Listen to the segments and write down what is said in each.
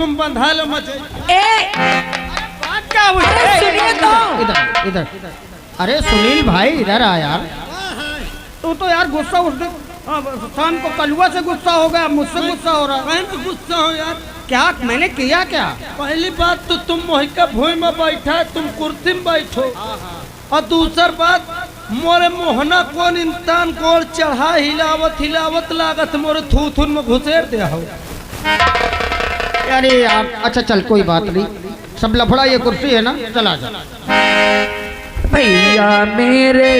तुम बंधा लो मचे। बात क्या हुई? सुनिए तो। इधर इधर। अरे सुनील भाई इधर आ यार। तू तो यार गुस्सा उस दिन शाम को कलुआ से गुस्सा हो गया, मुझसे गुस्सा हो रहा है। गुस्सा हो यार? क्या मैंने किया क्या? पहली बात तो तुम मोहिका भूमि में बैठा है, तुम कुर्सी में बैठो। और दूसरी बात मोरे मोहना कौन इंसान को चढ़ा हिलावत लागत मोरे थूथुन में घुसेर दे हो। अरे यार अच्छा चल कोई बात नहीं, सब लफड़ा ये कुर्सी है ना, चला जा। भैया मेरे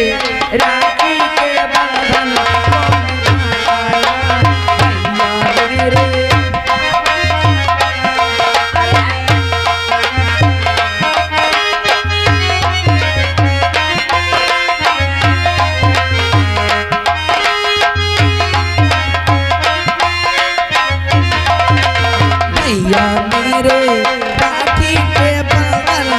राखी के बंधन भैया मेरे राखी के बंधन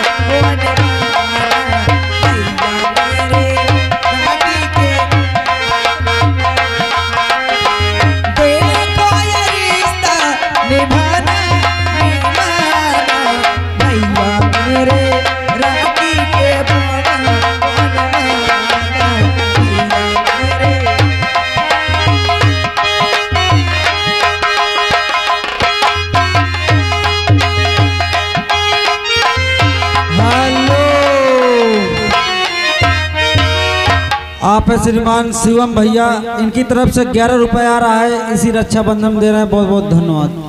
आप है श्रीमान शिवम भैया, इनकी तरफ से 11 रुपए आ रहा है, इसी रक्षाबंधन दे रहे हैं। बहुत बहुत धन्यवाद।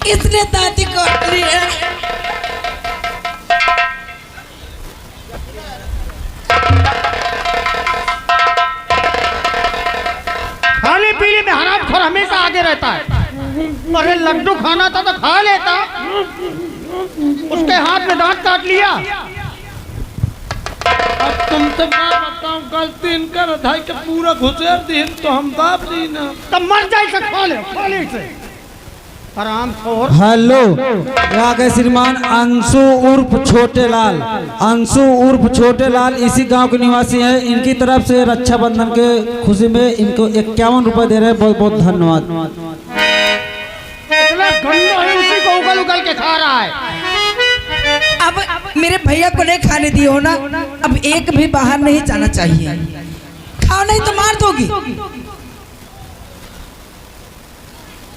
इसने दादी को लिया। खाने पीने में हरामखोर हमेशा आगे रहता है। अरे लड्डू खाना था तो खा लेता, उसके हाथ में दांत काट लिया। अब तुम तो क्या बताऊं, गलती इनका रधाई के पूरा घुसेर दी तो हम दाब दी ना। तब मर जाए से खा ले से आराम खोर। हेलो, यहाँ के श्रीमान अंशु उर्फ छोटे लाल, अंशु उर्फ छोटे लाल इसी गांव के निवासी हैं। इनकी तरफ से रक्षाबंधन के खुशी में इनको 51 रुपए दे रहे हैं। बहुत बहुत धन्यवाद। इतना गंदा है, उसी को उगल उगल के खा रहा है। अब मेरे भैया को नहीं खाने दिए हो ना, अब एक भी बाहर नहीं जाना चाहिए। खाओ नहीं तो मार दोगी।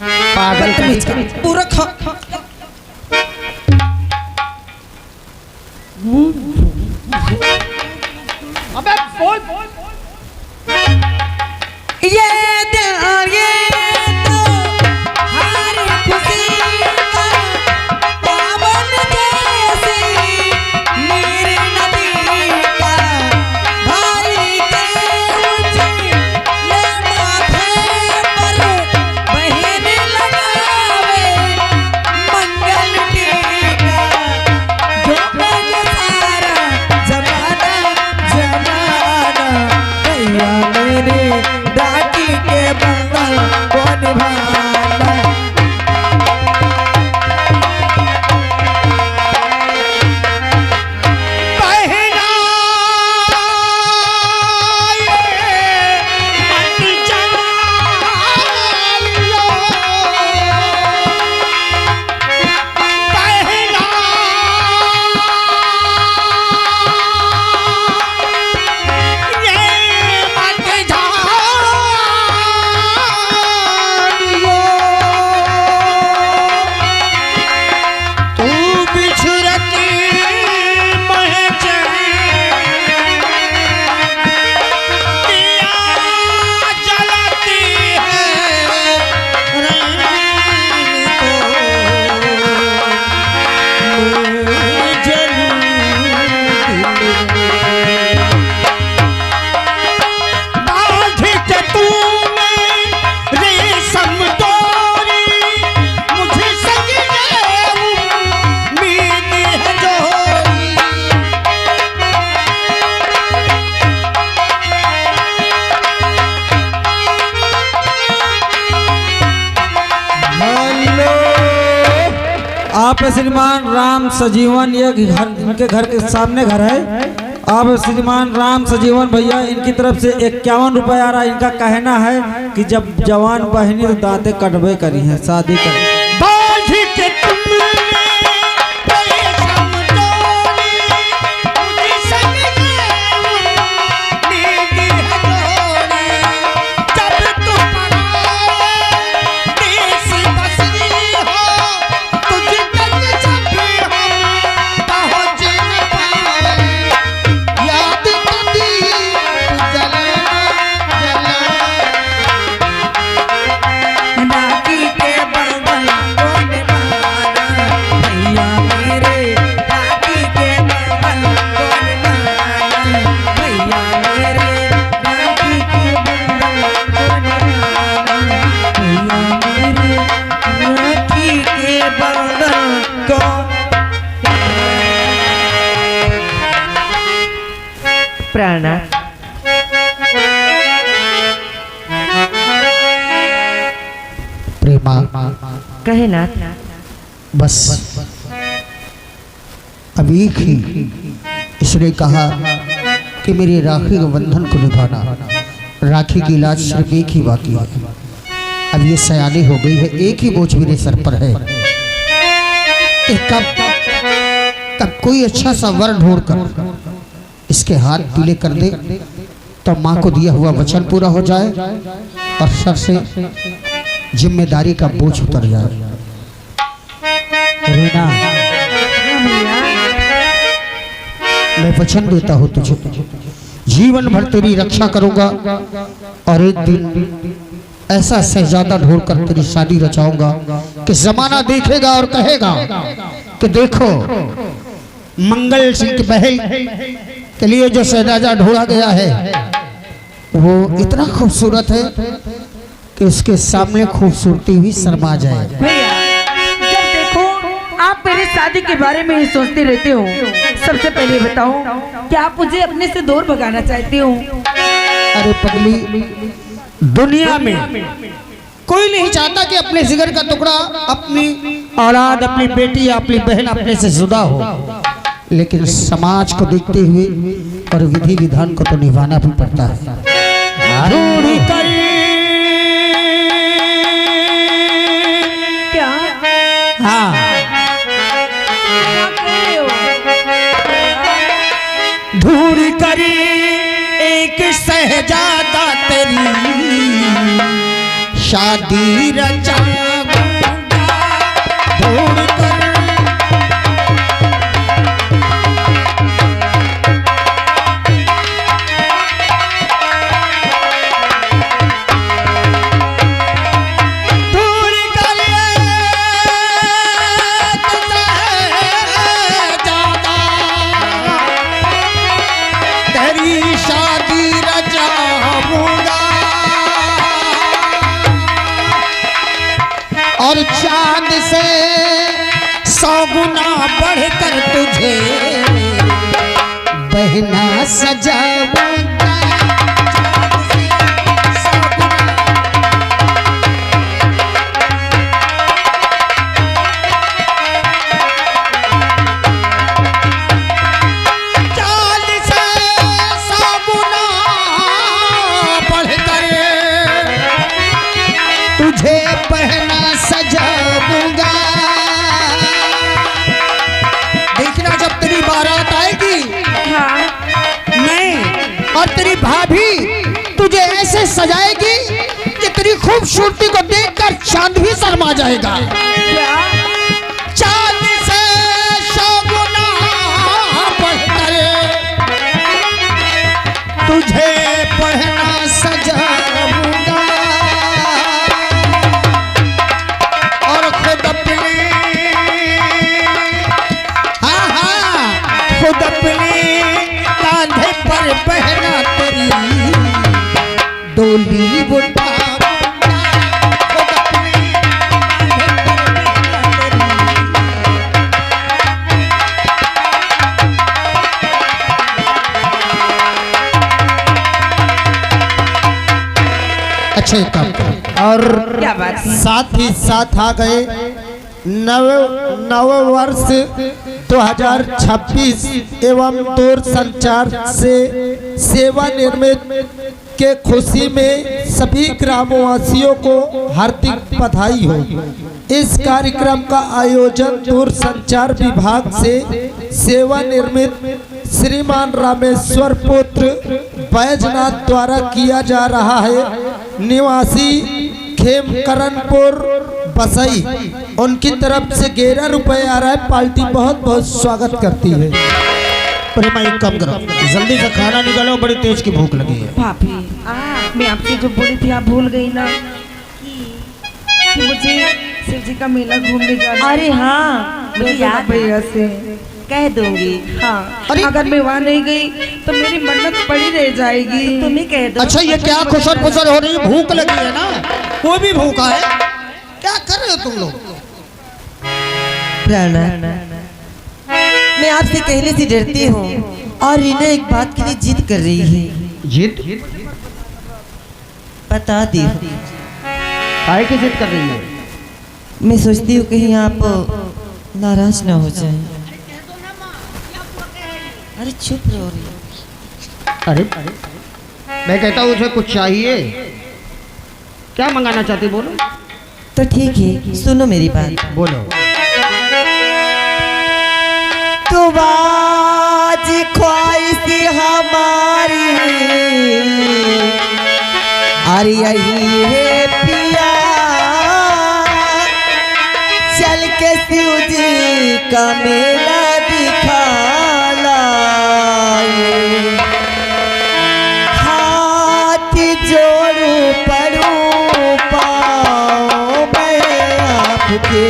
पागल पूरा खा। अबे बोल ये तो हर खुशी का पावन जैसे मेरे नदी का भाई के उजले माथे पर बहन लगावे मंगल टीका, जो सारा जमाना भैया मेरे राखी निभाना। बहना ये मत जानियो, बहना ये मत जानियो, तू बिछुरती आप श्रीमान राम सजीवन, ये घर इनके घर के सामने घर है। आप श्रीमान राम सजीवन भैया, इनकी तरफ से 51 रुपये आ रहा है। इनका कहना है कि जब जवान बहनी तो दांते कटबे करी हैं, शादी कर। प्राणा प्रेमा, कहे ना, बस अब एक ही इसने कहा कि मेरी राखी के बंधन को निभाना। राखी की लाज सिर्फ एक ही बाकी है। अब ये सयानी हो गई है, एक ही बोझ मेरे सर पर है कि कब कोई अच्छा सा वर ढूंढ कर इसके हाथ पीले कर दे तो माँ को दिया हुआ वचन पूरा हो जाए और सर से जिम्मेदारी का बोझ उतर जाए। रीना, मैं वचन देता हूँ तुझे, जीवन भर तेरी रक्षा करूंगा और एक दिन ऐसा शहजादा ढूंढकर तेरी शादी रचाऊंगा कि जमाना देखेगा और कहेगा कि देखो मंगल सिंह की बहन के लिए जो शहजादा ढूंढा गया है वो इतना खूबसूरत है कि उसके सामने खूबसूरती भी शर्मा जाए। भैया जब देखो आप मेरी शादी के बारे में ही सोचते रहते हो, सबसे पहले बताओ कि आप मुझे अपने से दूर भगाना चाहते हो? अरे पगली, दुनिया में कोई नहीं चाहता कि अपने जिगर का टुकड़ा, अपनी औलाद, अपनी बेटी या अपनी बहन अपने से जुदा हो, लेकिन समाज को देखते हुए और विधि विधान को तो निभाना भी पड़ता है। क्या? हाँ, ढूंढ करी एक शहजादा तेरी शादी रचाऊंगा, ढूंढ कर और चांद से 100 गुना बढ़कर तुझे बहना सजाऊंगा। चांद से 100 गुना ऐसे सजाएगी कि तेरी खूबसूरती को देखकर चांद भी शर्मा जाएगा। क्या? चांद से 100 गुना बढ़कर तुझे पहना सजाऊंगा और खुद अपने खुद अपने कांधे पर पहना तेरी डोली उठा अच्छे काम करो। और क्या बात है? साथ ही साथ आ गए नव वर्ष 2026 एवं दूरसंचार से सेवा निर्मित के खुशी में सभी ग्रामवासियों को हार्दिक बधाई हो। इस कार्यक्रम का आयोजन दूरसंचार विभाग से सेवा निर्मित श्रीमान रामेश्वर पुत्र बैजनाथ द्वारा किया जा रहा है। निवासी खेमकरणपुर बसई, उनकी तरफ से 11 रुपए आ रहा है। पार्टी बहुत बहुत स्वागत करती है। प्रेमा एक काम करो, जल्दी से खाना निकालो, बड़ी तेज की भूख लगी है। भाभी, मैं आपसे जो बोली थी आप भूल गई ना कि मुझे शिव जी का मेला घूमने जाना। अरे हाँ, मुझे याद भैया से कह दूंगी। हाँ, अरे अगर मैं वहाँ नहीं गई तो मेरी मन्नत पड़ी रह जाएगी। तुम्हें कह दो। अच्छा ये क्या खुशर खुशर हो रही है? भूख लगी है ना, वो भी भूखा है। क्या कर रहे हो तुम लोग? प्राणा, मैं आपसे कहने से डरती हूँ और रीना एक बात के लिए जिद कर रही है। जिद? बता दी। काहे की जिद कर रही है? मैं सोचती हूँ कहीं आप नाराज ना हो जाएं। अरे चुप रहो रे। अरे मैं कहता हूँ उसे कुछ चाहिए, क्या मंगाना चाहती बोलो। तो ठीक है, सुनो मेरी बात। बोलो। तो आज ख्वाहिश हमारी अरे यही है पिया, चल के शिव जी का मेला दिखा लाए। हाथ जोड़ू पड़ू पाओ मैं आपके,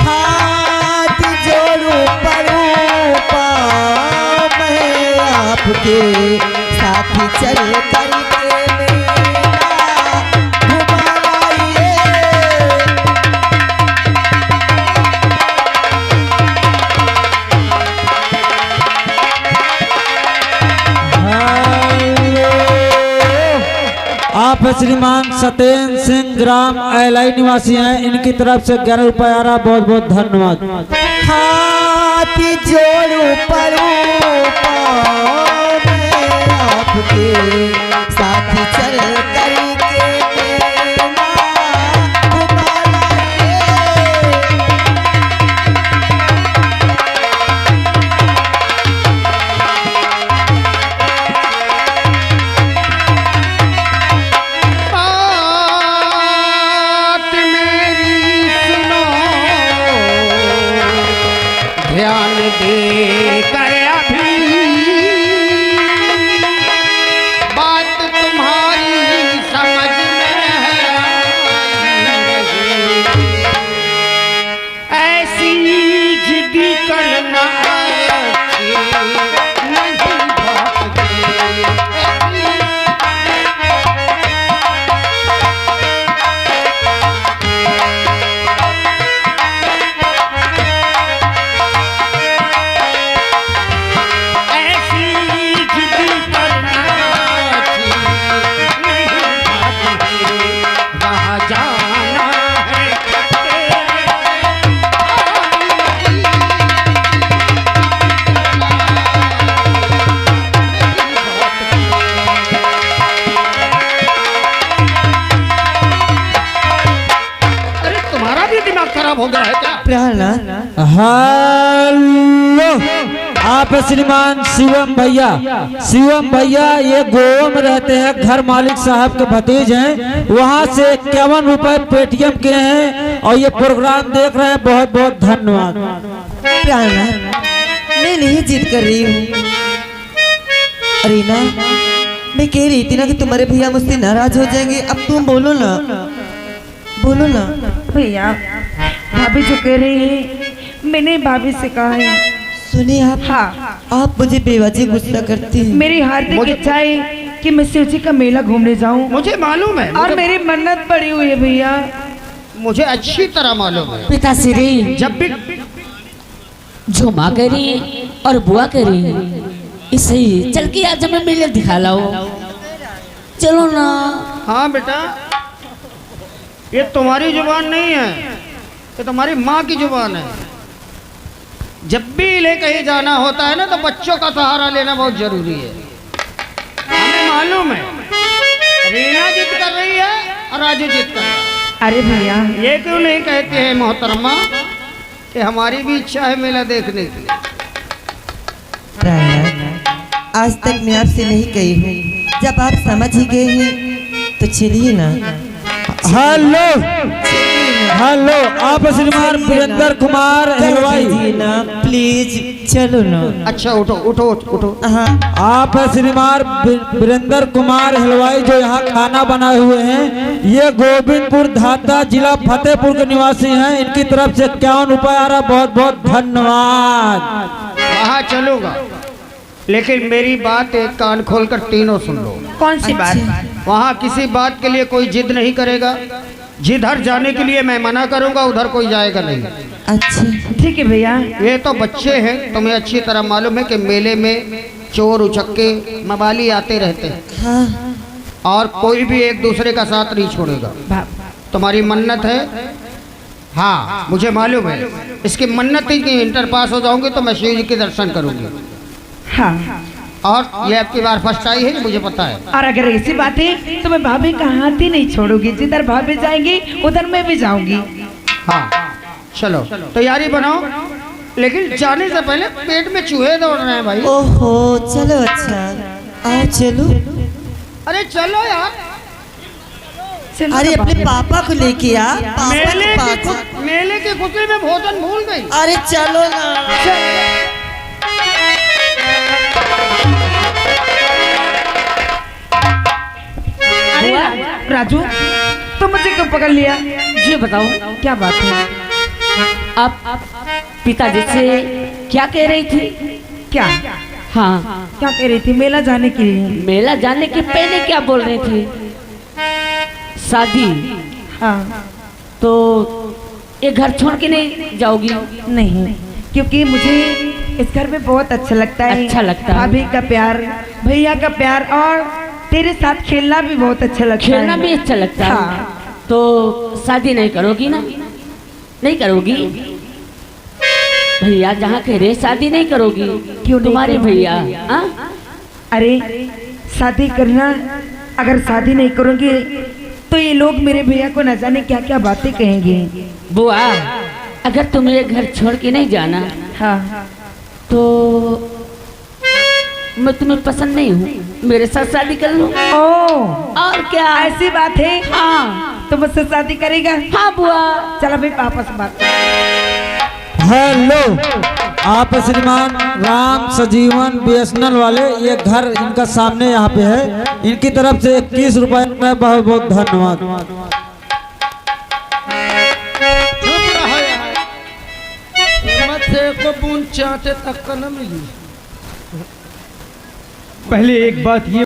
हाथ जोड़ू पड़ू पाओ मैं आपके, साथ चल करके मेला घुमा लाइए। आप श्रीमान सत्येंद्र सिंह ग्राम एलाई निवासी हैं, इनकी तरफ से 11 रुपए आ रहा। बहुत बहुत धन्यवाद। हाथ जोड़ू पड़ू पाओ मैं आपके, साथ चल करके मेला घुमा लाइए। बात मेरी सुनो, ध्यान दे कर अभी, बात तुम्हारी समझ में है। ऐसी जिद्दी करना अच्छी नहीं बात है। खराब हो गया है क्या? प्राणा, हेलो आप है श्रीमान शिवम भैया। शिवम भैया ये गोवा में रहते हैं, घर मालिक साहब के भतीज हैं। वहाँ से 51 रुपए पेटीएम के हैं और ये प्रोग्राम देख रहे हैं। बहुत बहुत धन्यवाद। प्राणा, मैं नहीं जिद कर रही हूँ। रीना, मैं कह रही थी ना कि तुम्हारे भैया मुझसे नाराज हो जाएंगे। अब तुम बोलो ना, बोलो ना। भैया भाभी जो कह रही है मैंने भाभी से कहा है। सुनिए आप, हाँ, आप मुझे बेवजह गुस्सा करती हैं। मेरी हार्दिक इच्छा है कि मैं शिव जी का मेला घूमने जाऊं मुझे मालूम है, और मेरी मन्नत पड़ी हुई है भैया। मुझे अच्छी तरह मालूम है। पिताश्री जब भी जो माँ कह रही और बुआ कह रही इसे ही चल के आज हमें मेले दिखा लाओ, चलो ना। हाँ बेटा, ये तुम्हारी जुबान नहीं है, ये तुम्हारी माँ की जुबान है। जब भी ले कहीं जाना होता है ना तो बच्चों का सहारा लेना बहुत जरूरी है। हमें मालूम है रीना जिद कर रही है और राजू जिद कर रहा है। अरे भैया ये क्यों नहीं कहते हैं मोहतरमा कि हमारी भी इच्छा है मेला देखने की। प्राणा, आज तक मैं आपसे नहीं कही हूँ, जब आप समझ ही गए हैं तो चलिए ना। हेलो हेलो, आप श्रीमान वीरेंद्र कुमार हलवाई ना, प्लीज चलो ना। अच्छा उठो उठो उठो। हाँ, आप है श्रीमान वीरेंद्र कुमार हलवाई जो यहाँ खाना बनाए हुए हैं। ये गोविंदपुर धाता जिला फतेहपुर के निवासी हैं। इनकी तरफ से 51 रुपए आ रहा। बहुत बहुत धन्यवाद। वहाँ चलूंगा, लेकिन मेरी बात एक कान खोलकर तीनों सुन लो। कौन सी बात? वहाँ किसी बात के लिए कोई जिद नहीं करेगा। जिधर जाने के लिए मैं मना करूंगा उधर कोई जाएगा नहीं। अच्छा ठीक है भैया। ये तो बच्चे हैं, तुम्हें अच्छी तरह मालूम है कि मेले में चोर उचक्के मवाली आते रहते हैं। हाँ, और कोई भी एक दूसरे का साथ नहीं छोड़ेगा। तुम्हारी मन्नत है? हाँ मुझे मालूम है। इसकी मन्नत ही कि इंटर पास हो जाऊंगी तो मैं शिव जी के दर्शन करूंगी। हाँ, और ये आपकी बार फर्स्ट आई है, मुझे पता है। और अगर ऐसी बात है तो मैं भाभी का हाथ ही नहीं छोड़ूंगी। जिधर भाभी जाएंगी उधर मैं भी जाऊंगी। हाँ चलो तैयारी बनाओ, लेकिन जाने से पहले पेट में चूहे दौड़ रहे हैं भाई। ओहो चलो, अच्छा आओ चलो। अरे चलो यार, चलो अरे तो अपने भाभी। पापा को लेके आ, पापा के पास। मेले की खुशी में भोजन भूल गई। अरे चलो ना। अरे राजू, तो मुझे क्यों पकड़ लिया? ये बताओ क्या बात है? आप पिताजी से क्या कह रही थी? क्या हाँ, क्या कह रही थी? मेला जाने के लिए? मेला जाने के पहले क्या बोल रही थी? शादी। हाँ, तो ये घर छोड़ के नहीं जाओगी? नहीं, क्योंकि मुझे इस घर में बहुत अच्छा लगता है। अच्छा लगता है। भाभी का प्यार, भैया का प्यार, और तेरे साथ खेलना भी बहुत अच्छा लगता है। खेलना भी अच्छा लगता है। हाँ। तो शादी नहीं करोगी ना? नहीं करोगी? भैया जहाँ कह रहे शादी नहीं करोगी। क्यों नहीं तुम्हारे करूंगी? भैया? हाँ? अरे शादी करना, अगर शादी नहीं करूंगी तो ये लोग मेरे भैया को न जाने क्या क्या बातें कहेंगे। बुआ, अगर तुम ये घर छोड़ के नहीं जाना हाँ, तो मैं तुम्हें पसंद नहीं हूँ, मेरे साथ शादी कर लो। ओ और क्या? ऐसी बात है? हाँ तो मुझसे शादी करेगा? हाँ बुआ। चलो भाई पापा से बात कर। हेलो, आप श्रीमान राम सजीवन बीएसएनएल वाले। ये घर इनका सामने यहाँ पे है। इनकी तरफ से 21 रुपए में बहुत बहुत धन्यवाद। चुप रहो यार, मत से को बूंद चाटे तक का न मिली। पहले एक बात ये